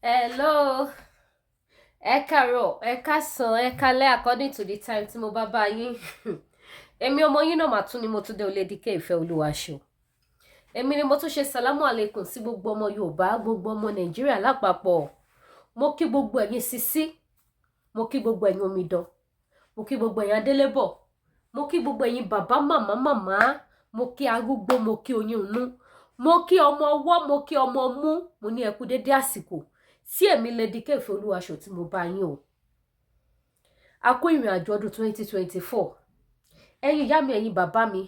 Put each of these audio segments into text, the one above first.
Hello, ẹ káàárọ̀, ẹ káàsán, ẹ káalẹ́ according to the time tí mo bá bá yín. Èmi ọmọ yín náà mà tún ni mo tún dé Olédìkẹ́ ìfẹ́ Olúwaṣọ. Èmi ni mo tún ṣe sàlámù àlékún sí gbogbo ọmọ Yorùbá, gbogbo ọmọ Nàìjíríà lápapọ̀. Mo kí gbogbo ẹ̀yin sisi, mo kí gbogbo ẹ̀yin omidan, mo kí gbogbo ẹ̀yin adélébọ̀, mo kí gbogbo ẹ̀yin bàbá màmá, mo kí arúgbó, mo kí oyún inú, mo kí ọmọ ọwọ́, mo kí ọmọ ọmú, mo ní ẹ kú dédé àsìkò. Sí èmi Lédìkẹ́ ìfẹ́ Olúwaṣọ tí mo bá yín o. A kó ìrìn àjò ọdún 2024. Ẹ̀yin ìyá mi, ẹ̀yin bàbá mi.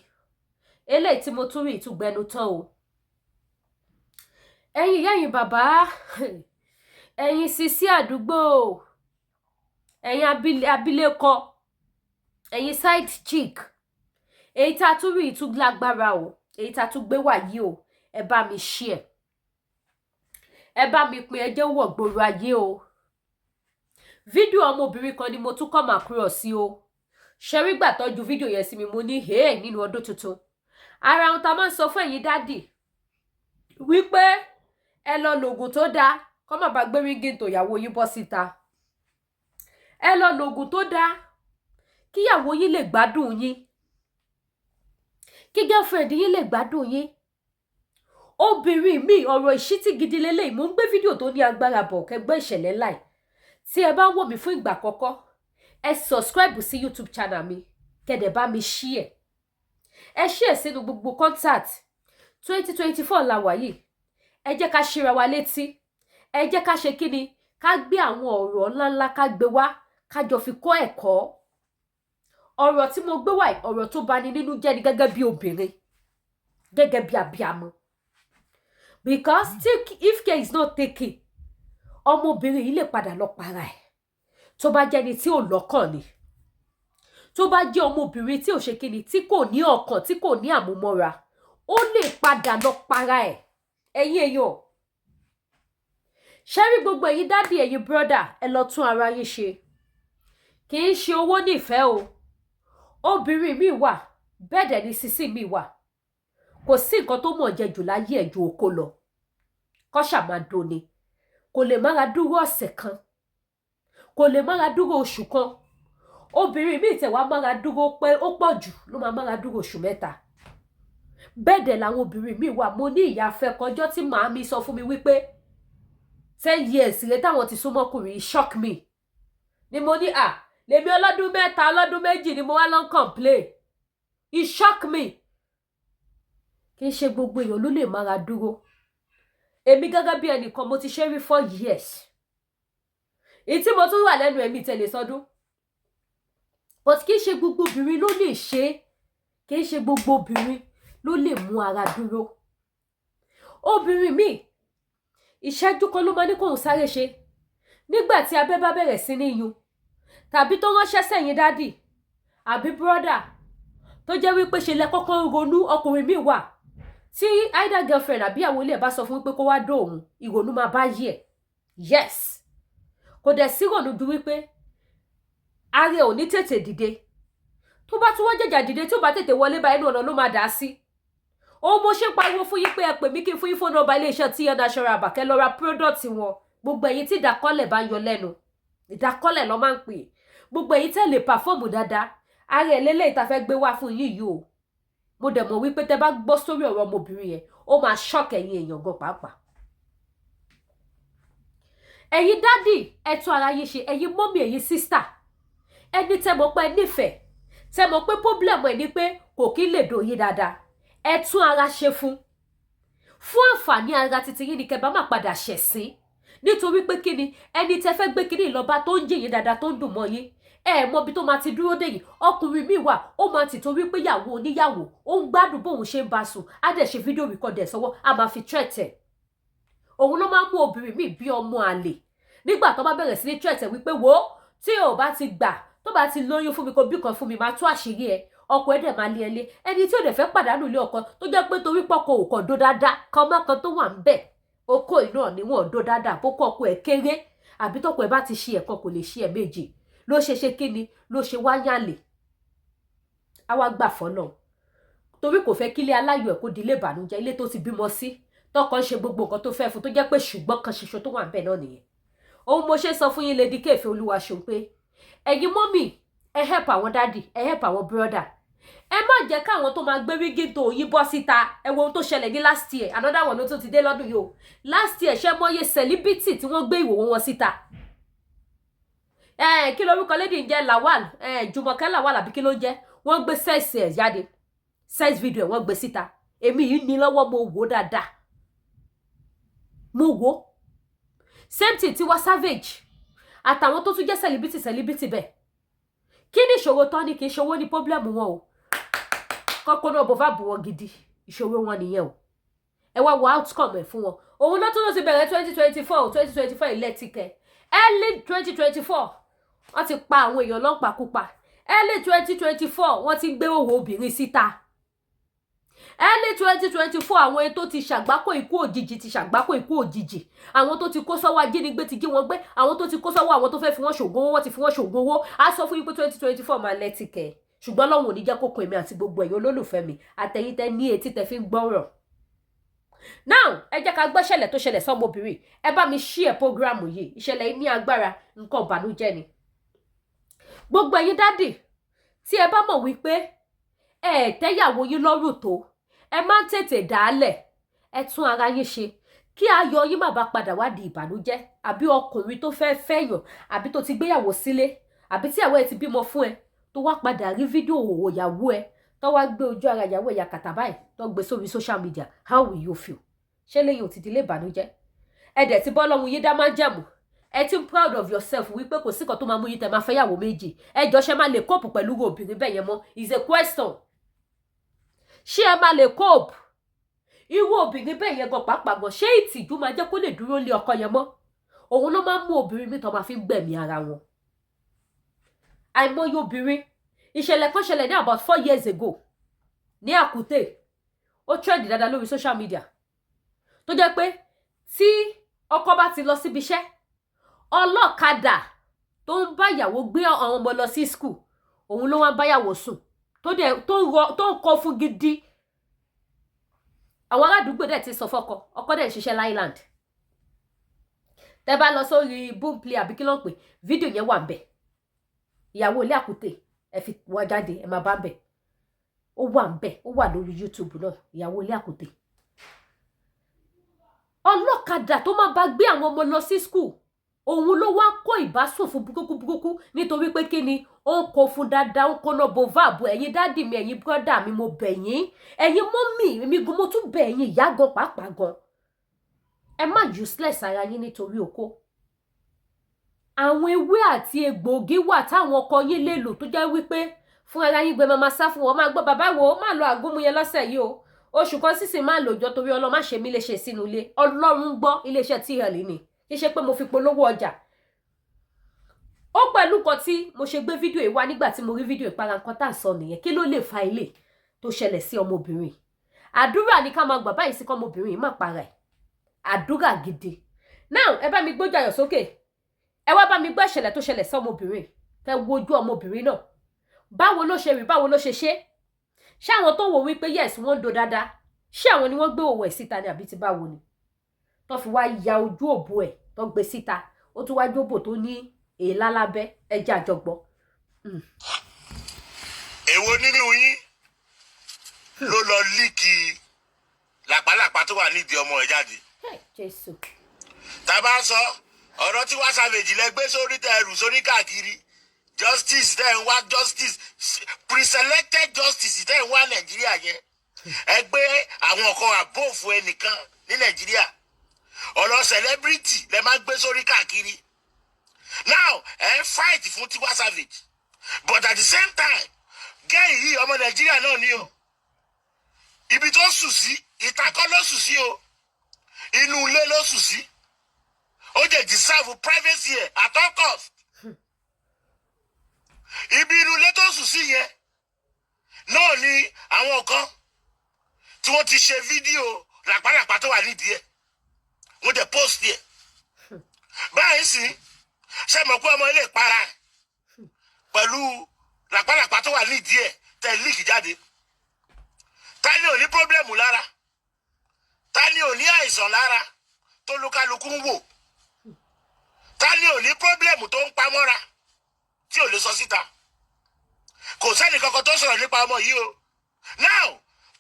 Eléyìí tí mo tún rí ìtúgbẹnu tán o. Ẹ̀yin ìyá, ẹ̀yin bàbá, ẹ̀yin sisi àdúgbò, ẹ̀yin abilékọ, ẹ̀yin side chick. Èyí tá tún rí ìtúgblágbára o. Èyí tá tún gbé wá yìí o. Ẹ bá mi share. Ẹ bá mi pín, ẹ jẹ́ wọ̀ gbòòrò ayé o. Fídíò ọmọbìnrin kan ni mo tún come across sí o. Ṣẹ́rí gbà tọ́jú fídíò yẹn sí mi, mo ní nínú ọdún tuntun. Ara ohun tá máa ń sọ fún ẹ̀yin dádì wípé ẹ lọ lògùn tó dáa kó má bàa gbé ríngì tó ìyàwó yín bọ́ síta. Ẹ lọ lògùn tó dáa kí ìyàwó yín lè gbádùn yín. Kí girlfriend yín lè gbádùn yín. Obìnrin mi, ọ̀rọ̀ ìṣítí gidi lélẹ́yìí. Mo ń gbé fídíò tó ní agbára bọ̀ kẹgbẹ́ ìṣẹ̀lẹ̀ láì. Tí ẹ bá wò mí fún ìgbà àkọ́kọ́, ẹ subscribe sí YouTube channel mi, kẹ́dẹ̀ bá mi share. Ẹ share sínú gbogbo contact. 2024 la wà yìí. Ẹ jẹ́ ká ṣíra wa létí. Ẹ jẹ́ ká ṣe kíni? Ká gbé àwọn ọ̀rọ̀ ńláńlá ká gbé wá, ká jọ fi kọ́ ẹ̀kọ́. Ọ̀rọ̀ tí mo gbé wá, ọ̀rọ̀ tó bani nínú jẹ́ ni gẹ́gẹ́ bí obìnrin, gẹ́gẹ́ bí abiyamọ. Because if care is not taken, ọmọbìnrin yìí lè padà lọ para ẹ̀. Tó bá jẹ́ ni tí ò lọ́kàn ni. Tó bá jẹ́ ọmọbìnrin tí ò ṣe kíni, tí kò ní ọkàn, tí kò ní àmúmọ́ra, ó lè padà lọ para ẹ̀. Ẹ̀yin èèyàn. Ṣẹ́rí gbogbo ẹ̀yin dádì, ẹ̀yin brother, ẹ lọ tún ara yín ṣe. Kì í ṣe owó nífẹ̀ẹ́ o. Obìnrin mi wà, bẹ́ẹ̀ dẹ̀ ni sisi mi wà. Kò sí nǹkan tó mọ̀ jẹ jù láyé ẹ̀ ju oko lọ. Kọ́ṣà máa doni. Kò lè mára dúró ọ̀sẹ̀ kan. Kò lè mára dúró oṣù kan. Obìnrin mi tẹ̀wá mára dúró pé ó pọ̀ jù ló mára dúró oṣù 3. Bẹ́ẹ̀ dẹ̀ làwọn obìnrin mi wà. Mo ní ìyá fẹ́ kọjọ́ tí màámi sọ fún mi wípé 10 years rẹ̀ táwọn ti súnmọ́kùnrin shock me. Ni mo ní lèmi ọlọ́dún 3, ọlọ́dún 2 ni mo wá lọ complain. It shock me. Kì í ṣe gbogbo èèyàn ló lè mára dúró. Èmi gẹ́gẹ́ bí ẹnìkan mo ti ṣe rí 4 years. Èyí tí mo tún wà lẹ́nu ẹ̀mí tẹ̀lé sọdún. But kì í ṣe gbogbo obìnrin ló lè ṣe. Kì í ṣe gbogbo obìnrin ló lè mú ara dúró. Obìnrin mi, ìṣẹ́jú kan ló máa ní kóhun sáré ṣe. Nígbà tí abẹ́ bá bẹ̀rẹ̀ sí ní yún. Tàbí tó ránṣẹ́ sẹ́yìn dádì. Àbí brother. Tó jẹ́ wípé ṣe lẹ kọ́kọ́ ronú ọkùnrin mi wà. Tí either girlfriend àbí àwọn ilé ẹ̀ bá sọ fún wípé kó wá dó òun, ìrònú máa bá yí ẹ̀. Yes. Kò dẹ̀ sí ìrònú ju wípé ààrẹ ò ní tètè dìde. Tó bá tún wọ́n jẹ̀jà dìde tí ó bá tètè wọlé bá inú ọ̀nà ló máa dà sí. Ó mo ṣe pariwo fún yín pé ẹ pè mí kí n fún yín fóònù nọ́mbà ilé-iṣẹ́ tí ẹ National Àbàkẹ́ lọ ra product wọn. Gbogbo ẹ̀yin tí ìdákọ́lẹ̀ bá yọ lẹ́nu. Ìdákọ́lẹ̀ ló máa ń pè. Gbogbo ẹ̀yin tẹ́ lè perform dáadáa. Ààrẹ lélẹ́yìí tá fẹ́ gbé wá fún yín yìí o. Mo dẹ̀ mọ̀ wípé tẹ́ bá gbọ́ sórí ọ̀rọ̀ ọmọbìnrin yẹn, ó máa shock ẹ̀yin èèyàn gan pàápàá. Ẹ̀yin dádì, ẹ tún ara yín ṣe, ẹ̀yin mọ́mì, ẹ̀yin sister. Ẹni tẹ́ mọ̀ pé nífẹ̀ẹ́, tẹ́ mọ̀ pé problem ẹ̀ ni pé kò kí lè dòye dáadáa. Ẹ tún ara ṣe fún. Fún àǹfààní ara titi yín ni kẹ́ bá má padà ṣẹ̀sín. Nítorí pé kíni, ẹni tẹ́ fẹ́ gbé kíni ìlọ́ba tó ń jìyìn dáadáa tó ń dùn mọ́ yín. Ẹ mọ̀ bí tó máa ti dúró dè yín. Ọkùnrin mi wà, ó máa ti torí pé ìyàwó oníyàwó, ó ń gbádùn bóun ṣe ń bá sùn. Á dẹ̀ ṣe fídíò record ẹ̀ sọ́wọ́, á máa fi threat ẹ̀. Òun ló máa ń mú obìnrin mi bí ọmọ àlè. Nígbà tó bá bẹ̀rẹ̀ sí ní threat ẹ̀ wípé wo tí ò bá ti gbà, tó bá ti lóyún fún mi kó bí kan fún mi, máa tú àṣírí ẹ̀. Ọkọ ẹ̀ dẹ̀ máa lé ẹlé. Ẹni tí ò dẹ̀ fẹ́ pàdánù ilé ọkọ tó jẹ́ pé torí pọ́kọ ò kàn dó dáadáa, kan má kan tó wà ń bẹ̀. Oko iná ni wọ́n dó dáadáa, bókó ọkọ ẹ̀ kéré. Àbí tọ́kọ ẹ̀ bá ti ṣe ẹ̀kan kò lè ṣe ẹ̀ méjì. Ló ṣe kíni, ló ṣe wá yànlè. A wá gbà fọ́nà. Torí kò fẹ́ kílé aláyọ̀ ẹ̀ kó di ilé ìbànújẹ́, ilé tó ti bímọ sí. tọkàn ṣe gbogbo nǹkan tó fẹ́ fún tó jẹ́ pé ṣùgbọ́n kan ṣoṣo tó wà ńbẹ̀ náà nìyẹn. Ohun mo ṣe sọ fún yín Lady K Olúwaṣeun pé ẹ̀yin mọ́mì ẹ help àwọn daddy ẹ help àwọn brother. Ẹ má jẹ́ káwọn tó máa gbé wígì tó yín bọ́ síta. Ẹ wo ohun tó ṣẹlẹ̀ ní last year, another one ló tún ti dé lọ́dún yìí o. Last year ṣé mọ́yé celebrity tí wọ́n gbé ìwòwò wọn síta. Kí lorúkọ lady ń jẹ́ Lawal, Jùmọ̀kẹ́ Lawal àbí kí ló ń jẹ́? Wọ́n gbé sex ẹ̀ jáde. Sex video wọ́n gbé síta. Èmi yìí ní lọ́wọ́ mo wò dáadáa. Mo wò. Same thing Tiwa Savage. Àtàwọn tó tún jẹ́ celebrity bẹ́ẹ̀. Kí ni ìṣòro tán ní kì í ṣòwò ní problem wọn o. Kọ́kọ́ náà bó bá bù wọn gidi. Ìṣòro wọn nìyẹn o. Ẹ wá wo outcome ẹ̀ fún wọn. Òun náà tún lọ sí bẹ̀rẹ̀ 2024 electric. Early 2024 wọ́n ti pa àwọn èèyàn lọ́pàkúpa. Early 2024 wọ́n ti gbé Ihoho Ọmọ síta. Early 2024 àwọn ètò ti ṣàgbákò ikú òjijì ti ṣàgbákò ikú òjijì. Àwọn tó ti kó sọ́wọ́ ajínigbé ti jí wọn gbé. Àwọn tó ti kó sọ́wọ́ àwọn tó fẹ́ fi wọ́n ṣògùn owó wọ́n ti fi wọ́n ṣògùn owó. A sọ fún yín pé 2024 máa lẹ́tìkẹ̀. Ṣùgbọ́n Ọlọ́run ò ní jẹ́ kó kan èmi àti gbogbo ẹ̀yin olólùfẹ́ mi. Àtẹ̀yin tẹ́ ní etí tẹ́ fi ń gbọ́rọ̀. Now ẹ jẹ́ ká gbọ́ ìṣẹ̀lẹ̀ tó ṣẹlẹ̀ sọ́mọ obìnrin. Ẹ bá mi share program yìí. Ìṣẹ̀lẹ̀ yìí ní agbára, nǹkan ìbànújẹ́ ni. Gbogbo ẹ̀yin daddy tí ẹ bá mọ̀ wípé ẹ tẹ́yàwó yín lọ́rùn tó, ẹ má tètè dálẹ̀, ẹ tún ara yín ṣe kí ayọ̀ yín má bá padà wá di ìbànújẹ́. Àbí ọkùnrin tó fẹ́ fẹ́yàn, àbí tó ti gbéyàwó sílé, àbí tí ìyàwó ẹ ti bímọ fún ẹ, tó wá padà rí fídíò òwò ìyàwó ẹ, tó wá gbé ojú ara ìyàwó ẹ yàkàtà báyìí, tó gbé sórí social media. How will you feel? Ṣé lẹ́yìn ò ti dilé ìbànújẹ́? Ẹ dẹ̀ ti bọ́ lọ́hun yín dá máa jẹ̀mú. Ẹ ti proud of yourself wípé kò sí kan tó máa mú yín tẹ́ máa fẹ́yàwó méjì. Ẹ jọ ṣe máa lè cope pẹ̀lú obìnrin bẹ́ẹ̀ yẹn mọ́. Is a question. Ṣé ẹ máa lè cope? Irú obìnrin bẹ́ẹ̀ yẹn gan pàápàá gan ṣé ìtìjú máa jẹ́ kó lè dúró lé ọkọ yẹn mọ́? Òun ló máa ń mú obìnrin mi tó máa fi ń gbẹ̀mí ara wọn. Àìmọye obìnrin. Ìṣẹ̀lẹ̀ kan ṣẹlẹ̀ ní about 4 years ago ní Àkútè. Ó trend dáadáa lórí social media. Tó jẹ́ pé tí ọkọ bá ti lọ síbi iṣẹ́, ọlọ́kadà tó ń bá ìyàwó gbé àwọn ọmọ lọ sí school, òun ló wá ń bá ìyàwó sùn tó ń kọ fún gidi. Àwọn aládùúgbò dẹ̀ ti sọ fọ́kọ, ọkọ dẹ̀ ń ṣiṣẹ́ Island. Tẹ́ bá lọ sórí Boomplay àbí kí ló ń pè, fídíò yẹn wà ńbẹ̀. Ìyàwó ilé Àkútè ẹ fi wá jáde ẹ máa bá ńbẹ̀. Ó wà ńbẹ̀, ó wà lórí YouTube náà, ìyàwó ilé Àkútè. Ọlọ́kadà tó máa bá gbé àwọn ọmọ lọ sí school, òun ló wá kó ìbásùn fún burúkú nítorí pé kí ni ó ń kó fún dáadáa, ó ń kó náà bo váàbù. Ẹ̀yin dádì mi, ẹ̀yin brọ́dà mi, mo bẹ̀ yín. Ẹ̀yin mọ́mì mi gan, mo tún bẹ̀ yín ìyá gan pàápàá gan. Ẹ má useless ara yín nítorí okó. Àwọn ewé àti egbòogi wà táwọn ọkọ yín lè lò tó jẹ́ wípé fún ara yín gbé máa sá fún wọn. Máa gbọ́ bàbá wo má lọ àgúnmu yẹn lọ́sẹ̀ yìí o. Oṣù kan sísìn máa lò jọ torí Ọlọ́run má ṣe mí léṣe sínú ilé. Ọlọ́run gbọ́ iléeṣẹ́ TLE ni. Kì í ṣe pé mo fi polówó ọjà. Ó pẹ̀lú kan tí mo ṣe gbé fídíò yìí wá nígbà tí mo rí fídíò ìpara nǹkan tá à ń sọ nìyẹn. Kí ló lè fa ilé tó ṣẹlẹ̀ sí ọmọbìnrin? Àdúrà ní ká máa gbà báyìí sí kọ́ ọmọbìnrin yìí má para ẹ̀. Àdúrà gidi. Now ẹ bá mi gbójú ayọ̀ sókè. Ẹ wá bá mi gbọ́ ìṣẹ̀lẹ̀ tó ṣẹlẹ̀ sí ọmọbìnrin. Kẹ́ wojú ọmọbìnrin náà. Báwo ló ṣe rí, báwo ló ṣe ṣe? Ṣé àwọn tó wò wípé yes wọ́n ń do dáadáa? Ṣé àwọn ni wọ́n gbé òwò ẹ̀ síta ni àbí ti báwo ni? Tó fi wá ya ojú òbò ẹ̀ tó gbé síta. Ó tún wá jóbò tó ní èélá lábẹ́. Ẹja àjọgbọ́. Èwo nínú yín ló lọ líìkì làpálàpá tó wà nídìí ọmọ ẹ̀ jáde? Jésù. Tá a bá sọ ọ̀rọ̀ tí wá Savage lẹ gbé sórí tẹrù sórí káàkiri justice tẹ́ ń wá justice pre-selected justice tẹ́ ń wá Nàìjíríà yẹn. Ẹ gbé àwọn kan àbófù ẹnìkan ní Nàìjíríà. Ọ̀rọ̀ celebrity lẹ máa gbé sórí káàkiri. Now fight fún Tiwa Savage but at the same time gẹ́yìn yìí ọmọ Nàìjíríà náà ni o. Ibi tó sùn sí ìtakọ́ ló sùn sí o, inú ilé ló sùn sí. Ó jẹ́ deserve privacy ẹ̀ at all cost. Ibi inú ilé tó sùn sí yẹn náà ni àwọn kan tí wọ́n ti ṣe fídíò làpálàpá tó wà nídìí ẹ̀ wọ́n dẹ̀ post ẹ̀. Báyìí sì ṣe mọ̀ pé ọmọ ilé para pẹ̀lú làpálàpá tó wà nídìí ẹ̀ tẹ̀ líìkì jáde. Ta ni ò ní pọ́blẹ́mù lára? ta ni ò ní àìsàn lára tó lukaluku ń wò, ta ni ò ní pọ́blẹ́mù tó ń pamọ́ra tí ò lè sọ síta. Kò sẹ́ni kankan tó sọ̀rọ̀ nípa ọmọ yìí o. Now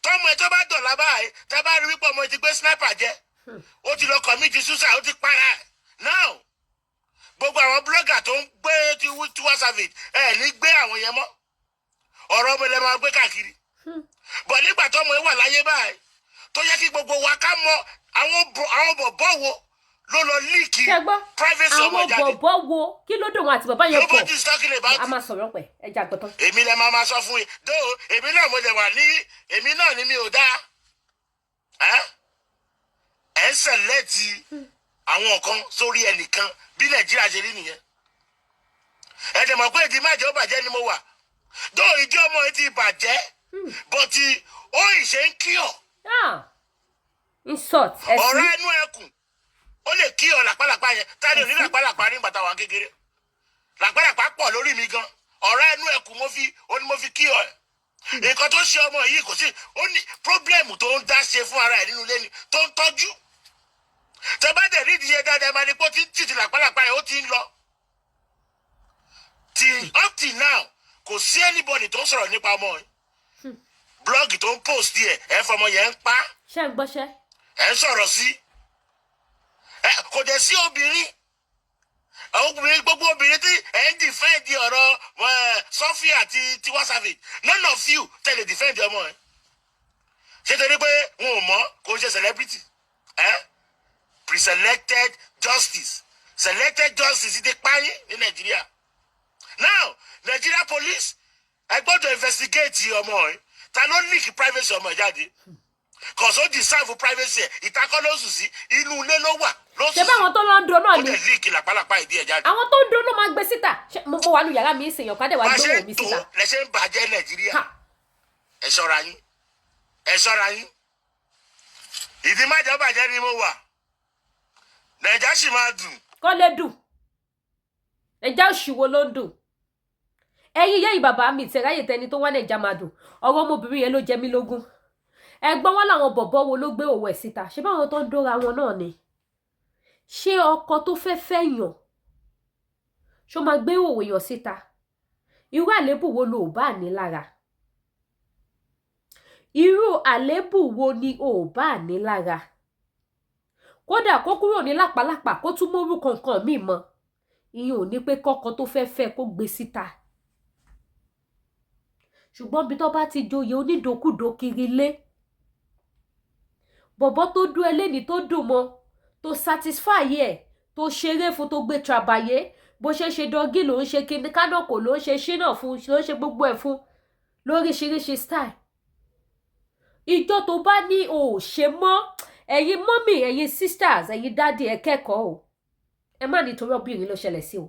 tọ́mọ ẹ tó bá dọ̀la báyìí tẹ́ bá rí wípé ọmọ ẹ ti gbé sniper jẹ, ó ti lọ commit suicide, ó ti para ẹ̀. Now gbogbo àwọn blogger tó ń gbé Tiwa Savage ẹ̀ ní gbé àwọn yẹn mọ́, ọ̀rọ̀ ọmọ ilẹ̀ máa gbé káàkiri. Bọ̀ nígbà tọ́mọ ẹ wà láyé báyìí tó yẹ kí gbogbo wa ká mọ àwọn bọ̀bọ̀ wo ló lọ líìkì privacy ọmọ jáde. àwọn bọ̀bọ̀ wo kí ló dùn wọn àti bàbá yẹn pọ̀. Nobody is talking about it. A máa sọ̀rọ̀ pẹ̀ ẹja gbọ́tán. Èmi lẹ máa sọ fún yín dó èmi náà mo lè wà ní èmi náà ni mi ò dá ẹ ń sẹ̀lẹ́ẹ̀tì àwọn kan sórí ẹnìkan bí Nàìjíríà ṣe rí nìyẹn. Ẹ dẹ̀ mọ̀ pé ìdí májẹ̀ ó bàjẹ́ ni mo wà dó ìdí ọmọ yìí ti bàjẹ́ bọ̀tì ó ìṣe ń kí ọ. Insult ẹ̀sìn. Ọ̀rọ̀ ẹnu ẹkùn ó lè kí ọ làpálàpá yẹn táyọ̀ ní làpálàpá ní bàtà wà kékeré làpálàpá pọ̀ lórí mi gan ọ̀rọ̀ ẹnu ẹkùn mo fi kí ọ ẹ̀. Nǹkan tó ṣe ọmọ yìí kò sí ó ní pírọ́blẹ́mù tó ń dá ṣe fún ara ẹ̀ nínú ilé ni tó ń tọ́jú. Tẹ bá dẹ̀ rí ìdíyẹ dáadáa máa ní pé ó ti ń tìtì làpálàpá yẹn ó ti ń lọ. Up till now kò sí anybody tó ń sọ̀rọ̀ nípa ọmọ yìí. Blọ́ọ̀gì tó ń post ẹ̀ fọmọ yẹn ń pa. Ṣé ń gbọ́ṣẹ́? Ẹ̀ ń sọ̀rọ̀ sí. Kò dẹ̀ sí obìnrin gbogbo obìnrin tí ẹ̀ ń dìfẹ́ǹdì ọ̀rọ̀ Sophia àti Tiwa Savage none of you tẹ̀lé dìfẹ́ǹdì ọmọ ẹ̀ ṣé torí pé wọn ò mọ̀ kò ń ṣe celebrity pre-selected justice ti páyín ní Nàìjíríà. Now Nigeria police ẹ gbọ́dọ̀ investigate ọmọ ẹ̀ ta ló leak privacy ọmọ ẹ̀ jáde kò só deserve privacy ẹ̀ ìtakọ́ ló sùn sí inú ilé ló wà. Ṣé báwọn tó lọ ń do náà ni? Ó lè líìkì làpálàpá ìdí ẹ̀ jáde. Àwọn tó ń do ló máa gbé síta. Mo wà nù yàrá mi ìsèyàn ká dẹ̀ wá gbé òun mi síta. Lẹ ṣe ń bàjẹ́ Nàìjíríà. Ẹ ṣọ́ra yín. Ẹ ṣọ́ra yín. Ìdí májọ bàjẹ́ ni mo wà. Nàìjà sì máa dùn. Kọ́ lè dùn. Nàìjà òṣìwò ló ń dùn. Ẹ̀yin yẹ́ ìbàbá mi ìtẹ̀ráyè tẹni tó wá Nàìjà máa dùn. Ọ̀rọ̀ ọmọbìnrin yẹn ló jẹ mí lógún. Ẹ̀gbọ́n wọn làwọn bọ̀bọ̀ wo ló gbé òwò ẹ̀ síta. Ṣé báwọn tó ń dóra wọn náà ni? Ṣé ọkọ tó fẹ́ yàn ṣó máa gbé òwò èèyàn síta? Irú àlébù wo ló bá ní lára? Irú àlébù wo ni ò bá ní lára? Kódà kó kúrò ní lápálápá kó tún mórú kankan míì mọ́. Ìyẹn ò ní pé kọ́kọ́ tó fẹ́ kó gbé síta. Ṣùgbọ́n bí tó bá ti joyè onídokúdo kiri lé. Bọ̀bọ̀ tó dún ẹlẹ́ni tó dùn mọ́. To satisfy ẹ tó ṣeré fún tó gbé trabayé bó ṣe dọ́gí ló ń ṣe kíní kánọ̀kò ló ń ṣe ṣínà fún ló ń ṣe gbogbo ẹ̀ fún lóríṣiríṣi style. Ìjọ tó bá ní o ò ṣe mọ́ ẹ̀yin mọ́mì ẹ̀yin sisters ẹ̀yin dáàdì ẹ kẹ́kọ̀ọ́ o ẹ má nítorí obìnrin ló ṣẹlẹ̀ sí o.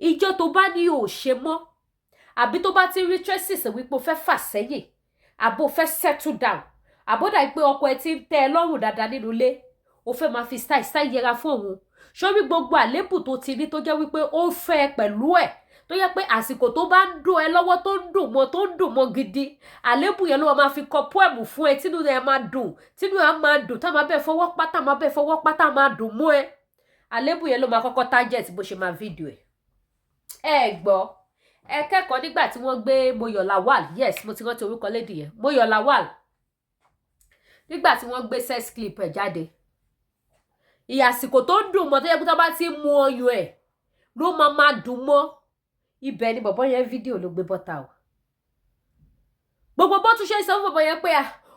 Ìjọ tó bá ní o ò ṣe mọ́ àbí tó bá ti rí traces wípé o fẹ́ fà sẹ́yìn àbó fẹ́ settle down àbódà pé ọkọ ẹ ti ń tẹ́ ẹ lọ́rùn dáadáa nínú ilé ó fẹ́ máa fi style yẹra fún òun sórí gbogbo àlébù tó ti ní tó jẹ́ wípé ó fẹ́ pẹ̀lú ẹ̀ tó yẹ pé àsìkò tó bá ń dùn ẹ lọ́wọ́ tó ń dùn mọ́ gidi àlébù yẹn ló máa fi kọ poem fún ẹ tínú ẹ máa dùn tá máa bẹ́ẹ̀ fọwọ́ pátá máa dùn mọ́ ẹ àlébù yẹn ló máa kọ́kọ́ target bó ṣe máa fídíò ẹ gbọ́ ẹ kẹ́kọ̀ọ́ nígbà tí wọ́n gbé Moyo Lawal yes mo ti rántí orúkọ lédì yẹn Moyo Lawal nígbà tí wọ́n gbé sex clip ẹ̀ jáde ìyàsìkò tó ń dùn mọ́ tó yẹ kó tó bá ti mú ọyàn ẹ̀ ló máa dùn mọ́ ibẹ̀ ni bọ̀bọ́ yẹn fídíò ló gbé bọ́ta o gbogbo bó tún ṣe sọ fún bọ̀bọ́ yẹn pé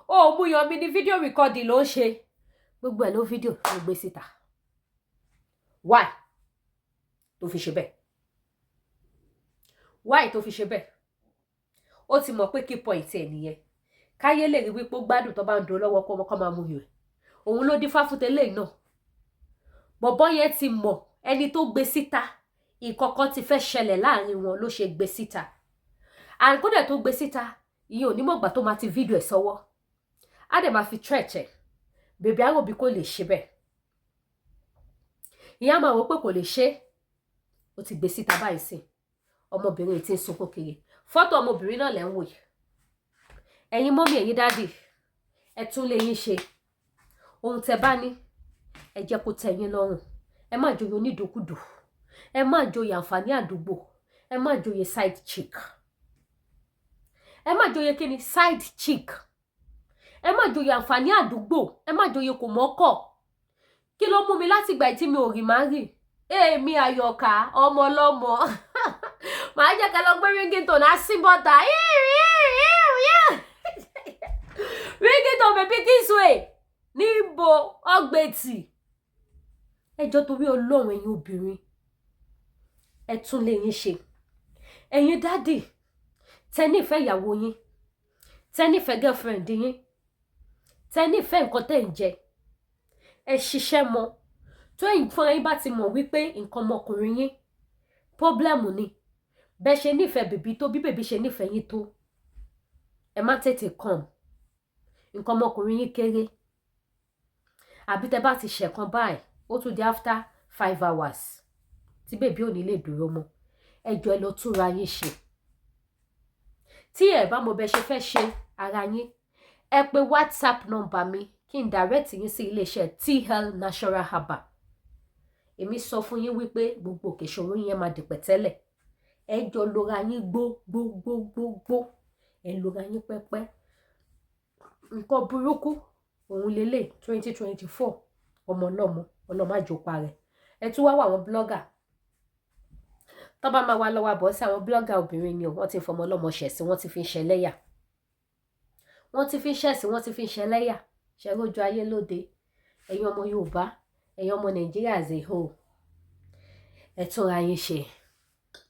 ó mú yan mi ní fídíò rìkọ́dì ló ń ṣe gbogbo ẹ̀ ló fídíò ló gbé síta why tó fi ṣe bẹ́ẹ̀ why tó fi ṣe bẹ́ẹ̀ ó ti mọ̀ pé key point ẹ̀ nìyẹn káyé lè rí wípé ó gbádùn tó bá ń do lọ́wọ́ kó ọmọkọ́ máa mú yàn òun ló dín fáfútẹ́lẹ̀ náà bọ̀bọ́ yẹn ti mọ̀ ẹni tó gbé síta ìkọ̀kọ̀ ti fẹ́ ṣẹlẹ̀ láàrin wọn ló ṣe gbé síta àǹkódẹ̀ tó gbé síta ìyẹn ò ní mọ̀gbà tó máa ti fídíò ẹ̀ sọ́wọ́ á dẹ̀ máa fi stretch ẹ̀ bèbí àròbí kò lè ṣe bẹ́ẹ̀ ìyá máa wò pé kò lè ṣe ó ti gbé síta báyìí sí ọmọbìnrin tí ń sunkún kiri fọ́tò ọmọbìnrin náà lẹ́ ń wò yìí ẹ̀yin mọ́mí ẹ̀yin dádì ẹ tún lè yín ṣe ohun tẹ́ bá ní ẹ jẹ́ kó tẹ́ yín lọ́rùn. Ẹ má joyè onídòkúdò, ẹ má joyè àǹfààní àdúgbò, ẹ má joyè side chick, ẹ má joyè kíni side chick, ẹ má joyè àǹfààní àdúgbò, ẹ má joyè kò mọ́kọ̀. Kí ló mú mi láti ìgbà tí mi ò rí máa rí? Èmi Àyọ̀ká ọmọ ọlọ́mọ màá jẹ́ kẹ́ lọ gbé ringtone á sí bọ́tà ringtone bèbí Kingsway níbo ọgbẹ̀tì. Ẹjọ́ torí Ọlọ́run ẹ̀yin obìnrin ẹ tún lè yín ṣe. Ẹ̀yin dádì tẹ́ nífẹ̀ẹ́ ìyàwó yín, tẹ́ nífẹ̀ẹ́ girlfriend yín, tẹ́ nífẹ̀ẹ́ nǹkan tẹ́ ń jẹ, ẹ ṣiṣẹ́ mọ́. tó ẹ̀yin fúnra yín bá ti mọ̀ wípé nǹkan ọmọkùnrin yín problem ni, bẹ́ẹ̀ ṣe nífẹ̀ẹ́ bèbí tó bí bèbí ṣe nífẹ̀ẹ́ yín tó, ẹ má tètè come. Nǹkan ọmọkùnrin yín kéré, àbí tẹ́ bá ti ṣẹ̀kan báyìí ó tún di after 5 hours tí bèbí ò ní lè dúró mọ́. Ẹ jọ̀ọ́ ẹ lọ túnra yín ṣe. Tí ẹ bá mọ̀ bẹ́ẹ̀ ṣe fẹ́ ṣe ara yín, ẹ pè WhatsApp number mi kí n direct yín sí iléeṣẹ́ TL Natural Herbal. Èmi sọ fún yín wípé gbogbo òkè ìṣòro yín máa di pẹ̀tẹ́lẹ̀. Ẹ jọ lora yín gbó, ẹ lora yín pẹ́pẹ́. Nǹkan burúkú òun lélẹ̀ 2024 ọmọ ọlọ́mọ àjòpá rẹ̀. Ẹ tún wá àwọn blogger tó bá máa wá lọ́wọ́ bọ́ sí àwọn blogger obìnrin ni wọ́n ti fọmọ ọlọ́mọ ṣẹ̀sín, wọ́n ti fi ń ṣẹlẹ́yà, wọ́n ti fi ń ṣẹ̀sín, wọ́n ti fi ń ṣẹlẹ́yà. Ṣe rójú ayé lóde. Ẹ̀yin ọmọ Yorùbá, ẹ̀yin ọmọ Nàìjíríà as a whole, ẹ túnra yín ṣe.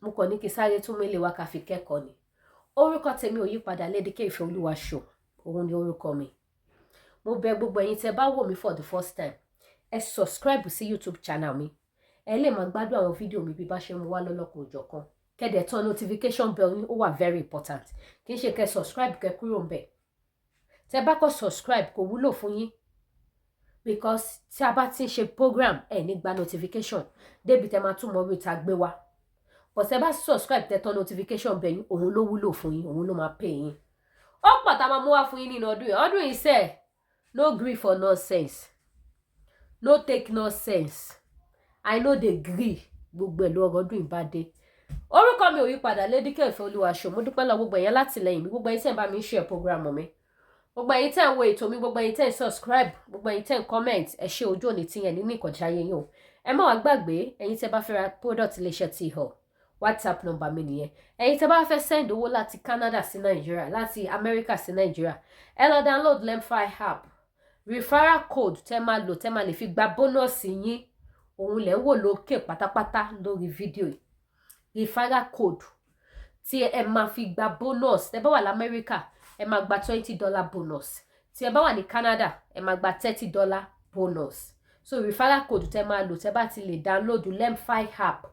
Mo kàn ní kí sáré tún mélé wá ká fi kẹ́kọ̀ọ́ ni. Orúkọ tèmi ò yí padà, Lady K Ìfẹ́olúwa Show, òun ni orúkọ mi. Mo bẹ̀ gbogbo ẹ̀yin tẹ́ bá wò mí for the first time, ẹ subscribe sí YouTube channel mi. Ẹ lè máa gbádùn àwọn fídíò mi bí bá ṣe mú wá lọ́lọ́kan òjọ̀kan. Kẹ́dẹ̀ tán notification bell yín, ó wà very important. Kì í ṣe kẹ́ subscribe kẹ́ kúrò ńbẹ̀. Tẹ́ bá kọ́ subscribe kò wúlò fún yín, because tí a bá ti ń ṣe program ẹ ní gba notification débi tẹ́ máa tún mọ orí ta gbé wá. But tẹ́ bá subscribe tẹ́ tán notification bell yín, òun ló wúlò fún yín, òun ló máa pay yín. Ó pọ̀ tá máa mú wá fún yín nínú ọdún yìí. Ọdún yìí sẹ́, no gree for nonsense, no take nonsense. I know they gree. Gbogbo ẹ̀ ló ọdún ìbàdé. Orúkọ mi ò yí padà, Lady K Ìfẹ́olúwa Show. Mo dúpẹ́ lọ gbogbo ẹ̀yin látìlẹ́yìn mi, gbogbo ẹ̀yin tẹ́ ń bá mi share program mi, gbogbo ẹ̀yin tẹ́ ń wo ètò mi, gbogbo ẹ̀yin tẹ́ ń subscribe, gbogbo ẹ̀yin tẹ́ ń comment. Ẹ ṣé ojú òní tí yẹn nínú ìkọjá ayé yín o. Ẹ má wá gbàgbé, ẹ̀yin tẹ́ bá fẹ́ ra product iléeṣẹ́ TH, WhatsApp number mi nìyẹn. Ẹ̀yin tẹ́ bá fẹ́ send owó láti Canada sí Nigeria, láti America sí Nigeria, ẹ lọ download Lemfi app. Referral code tẹ́ máa lò, tẹ́ máa lè fi gba bonus yín, òun lẹ wò lókè pátápátá lórí fídíò yìí. Referral code tí ẹ máa fi gba bonus. Tẹ́ bá wà l'America, ẹ máa gba $20 bonus. Tí ẹ bá wà ní Canada, ẹ máa gba $30 bonus. So referral code tẹ́ máa lò tẹ́ bá ti lè download Lemfi app,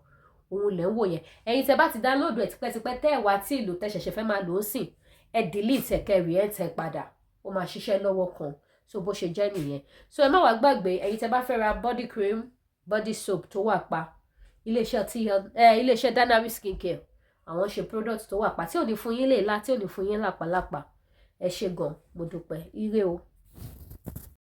òun lẹ wò yẹn. Ẹ̀yin tẹ́ bá ti download ẹ̀ tipẹ́tipẹ́ tẹ́ ẹ wá tí ìlò tẹ́ ṣẹ̀ṣẹ̀ fẹ́ máa lò ó sìn, ẹ delete ẹ kẹ́ re-enter padà. Ó máa ṣiṣẹ́ lọ́wọ́ kan. So bó ṣe jẹ́ nìyẹn. So ẹ má wá gbàgbé, ẹ̀yin tẹ́ bá fẹ́ ra body cream, body soap tó wà pa, iléeṣẹ́ Danari skincare, àwọn ṣe product tó wà pa tí ò ní fún yín lè lá, tí ò ní fún yín lápálápá. Ẹ ṣé gan, mo dúpẹ́. Ire o.